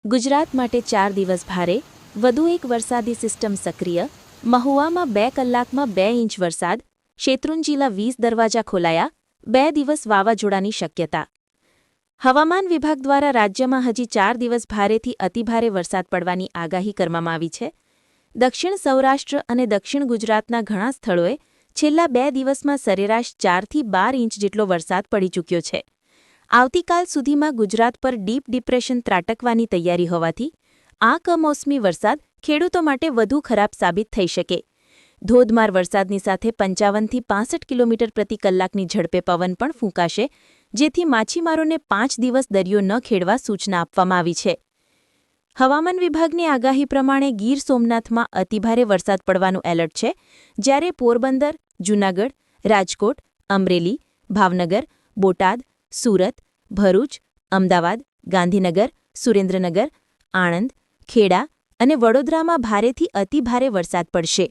ગુજરાત માટે 4 દિવસ ભારે, વધુ એક વરસાદી સિસ્ટમ સક્રિય, મહુવામાં 2 કલાકમાં 2 ઇંચ વરસાદ, શેત્રુંજીલા 20 દરવાજા ખોલાયા, 2 દિવસ વાવાઝોડાની શક્યતા. હવામાન વિભાગ દ્વારા રાજ્યમાં હજી 4 દિવસ ભારેથી અતિભારે વરસાદ પડવાની આગાહી કરવામાં આવી છે. દક્ષિણ સૌરાષ્ટ્ર અને દક્ષિણ ગુજરાતના ઘણા સ્થળોએ છેલ્લા 2 દિવસમાં સરેરાશ 4થી 12 ઇંચ જેટલો વરસાદ પડી ચૂક્યો છે. આવતીકાલ સુધીમાં ગુજરાત પર ડીપ ડિપ્રેશન ત્રાટકવાની તૈયારી હોવાથી આ કમોસમી વરસાદ ખેડૂતો માટે વધુ ખરાબ સાબિત થઈ શકે. ધોધમાર વરસાદની સાથે 55થી 65 કિલોમીટર પ્રતિ કલાકની ઝડપે પવન પણ ફૂંકાશે, જેથી માછીમારોને 5 દિવસ દરિયો ન ખેડવા સૂચના આપવામાં આવી છે. હવામાન વિભાગની આગાહી પ્રમાણે ગીર સોમનાથમાં અતિભારે વરસાદ પડવાનું એલર્ટ છે, જ્યારે પોરબંદર, જૂનાગઢ, રાજકોટ, અમરેલી, ભાવનગર, બોટાદ, સુરત, ભરૂચ, અમદાવાદ, ગાંધીનગર, સુરેન્દ્રનગર, આણંદ, ખેડા અને વડોદરામાં ભારેથી અતિભારે વરસાદ પડશે.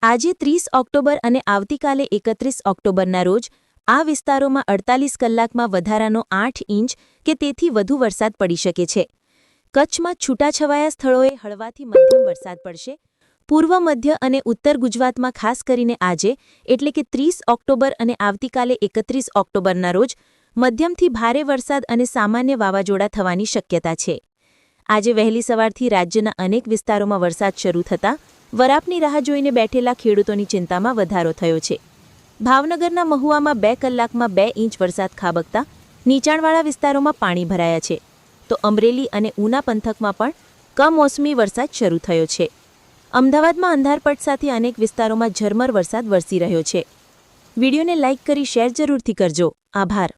આજે 30 ઓક્ટોબર અને આવતીકાલે 31 ઓક્ટોબરના રોજ આ વિસ્તારોમાં 48 કલાકમાં વધારાનો 8 ઇંચ કે તેથી વધુ વરસાદ પડી શકે છે. કચ્છમાં છૂટાછવાયા સ્થળોએ હળવાથી મધ્યમ વરસાદ પડશે. પૂર્વ મધ્ય અને ઉત્તર ગુજરાતમાં ખાસ કરીને આજે એટલે કે 30 ઓક્ટોબર અને આવતીકાલે 31 ઓક્ટોબરના રોજ મધ્યમથી ભારે વરસાદ અને સામાન્ય વાવાઝોડા થવાની શક્યતા છે. આજે વહેલી સવારથી રાજ્યના અનેક વિસ્તારોમાં વરસાદ શરૂ થતાં વરાપની રાહ જોઈને બેઠેલા ખેડૂતોની ચિંતામાં વધારો થયો છે. ભાવનગરના મહુવામાં 2 કલાકમાં 2 ઇંચ વરસાદ ખાબકતા નીચાણવાળા વિસ્તારોમાં પાણી ભરાયા છે, તો અમરેલી અને ઉના પંથકમાં પણ કમોસમી વરસાદ શરૂ થયો છે. અમદાવાદમાં અંધારપટ સાથે અનેક વિસ્તારોમાં ઝરમર વરસાદ વરસી રહ્યો છે. વિડીયોને લાઇક કરી શેર જરૂરથી કરજો. આભાર.